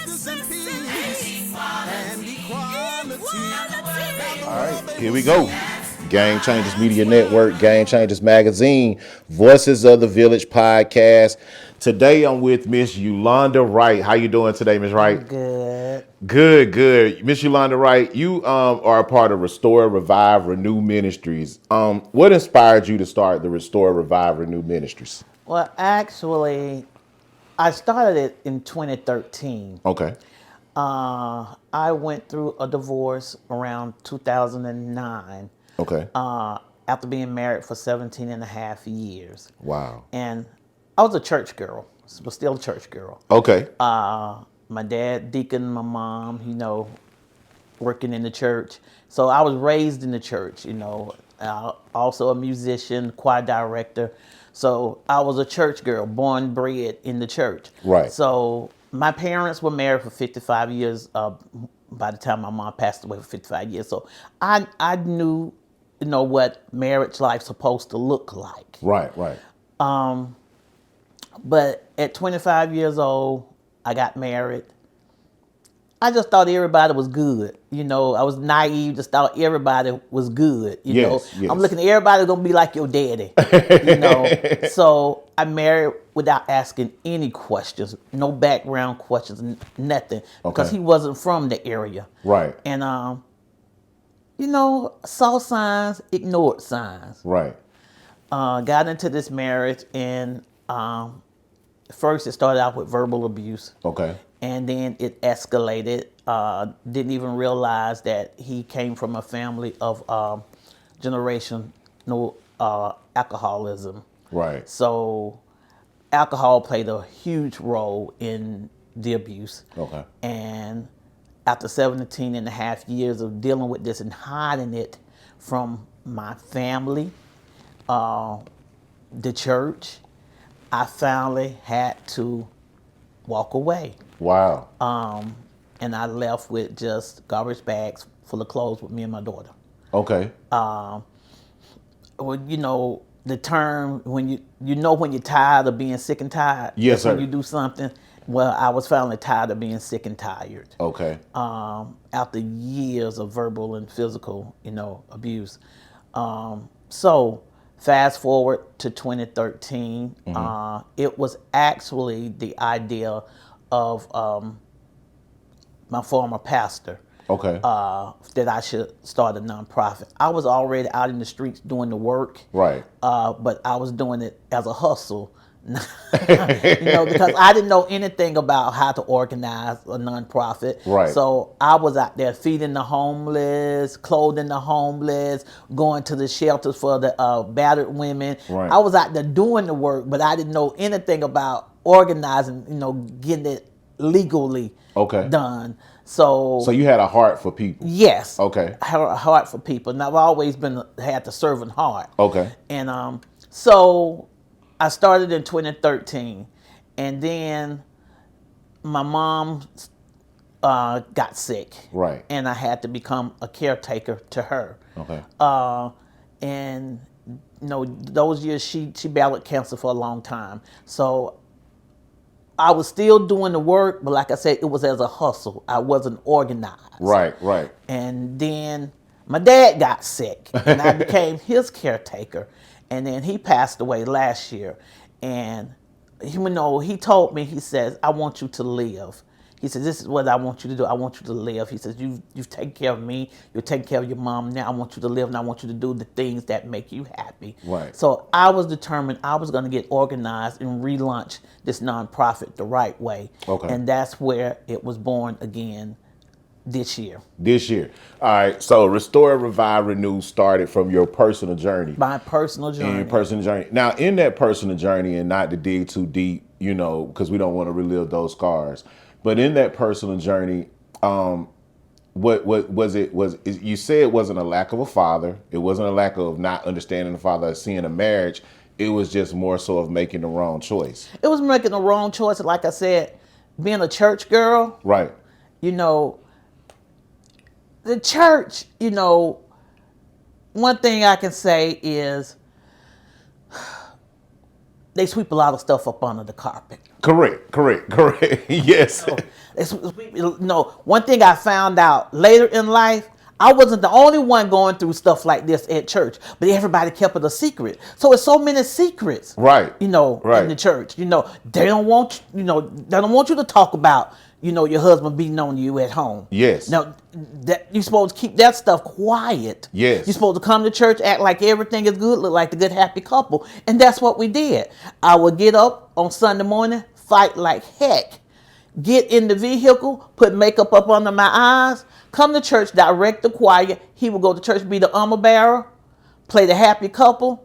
All right, here we go. Game Changers Media Network, Game Changers Magazine, Voices of the Village podcast. Today I'm with Miss Yolanda Wright. How you doing today, Miss Wright? Good. Good, good. Miss Yolanda Wright, you are a part of Restore, Revive, Renew Ministries. What inspired you to start the Restore, Revive, Renew Ministries? Well, actually, I started it in 2013. Okay. I went through a divorce around 2009 Okay. after being married for 17 and a half years. Wow. And I was a church girl, but still a church girl. Okay. My dad, deacon, my mom, working in the church. So I was raised in the church, also a musician, choir director. So I was a church girl, born and bred in the church. Right. So my parents were married for 55 years. By the time my mom passed away for 55 years. So I knew, what marriage life's supposed to look like. Right, right. But at 25 years old, I got married. I just thought everybody was good. I was naive, just thought everybody was good. Yes. I'm looking at everybody gonna be like your daddy. So I married without asking any questions, no background questions, nothing. Because he wasn't from the area. Right. And saw signs, ignored signs. Right. Got into this marriage and first it started out with verbal abuse. Okay. And then it escalated. Didn't even realize that he came from a family of generational alcoholism. Right. So alcohol played a huge role in the abuse. Okay. And after 17 and a half years of dealing with this and hiding it from my family, the church, I finally had to walk away. Wow. And I left with just garbage bags full of clothes with me and my daughter. Okay. Well, the term when when you're tired of being sick and tired. Yes, sir. When you do something. Well, I was finally tired of being sick and tired. Okay. After years of verbal and physical, abuse. So fast forward to 2013. It was actually the idea of my former pastor. Okay. That I should start a nonprofit. I was already out in the streets doing the work. Right. But I was doing it as a hustle. Because I didn't know anything about how to organize a nonprofit. Right. So I was out there feeding the homeless, clothing the homeless, going to the shelters for the battered women. Right. I was out there doing the work, but I didn't know anything about organizing, getting it legally done. So you had a heart for people. Yes. Okay. I have a heart for people, and I've always had the servant heart. Okay. And so I started in 2013, and then my mom got sick. Right. And I had to become a caretaker to her. Okay. And those years she battled cancer for a long time. So I was still doing the work, but like I said, it was as a hustle. I wasn't organized. Right, right. And then my dad got sick, and I became his caretaker. And then he passed away last year. And he told me, he says, I want you to live. He says, this is what I want you to do. I want you to live. He says, you've taken care of me. You're taking care of your mom. Now I want you to live, and I want you to do the things that make you happy. Right. So I was determined I was going to get organized and relaunch this nonprofit the right way. Okay. And that's where it was born again this year. All right. So Restore, Revive, Renew started from your personal journey. My personal journey. Now, in that personal journey, and not to dig too deep, because we don't want to relive those scars, but in that personal journey, what was it? You said it wasn't a lack of a father. It wasn't a lack of not understanding the father, seeing a marriage. It was just more so of making the wrong choice. It was making the wrong choice. Like I said, being a church girl. Right. The church, one thing I can say is they sweep a lot of stuff up under the carpet. Correct. Yes. No, one thing I found out later in life, I wasn't the only one going through stuff like this at church, but everybody kept it a secret. So it's so many secrets, Right. in the church. They don't want you to talk about, your husband beating on you at home. Yes. Now, that you're supposed to keep that stuff quiet. Yes. You're supposed to come to church, act like everything is good, look like the good happy couple, and that's what we did. I would get up on Sunday morning, fight like heck, get in the vehicle, put makeup up under my eyes, come to church, direct the choir. He would go to church, be the armor bearer, play the happy couple,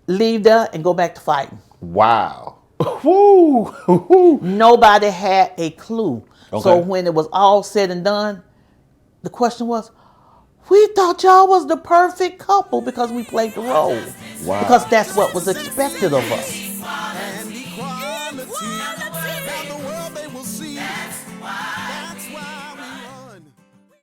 leave there, and go back to fighting. Wow. Woo. Nobody had a clue. Okay. So when it was all said and done, the question was, we thought y'all was the perfect couple because we played the role. Wow. Because that's what was expected of us.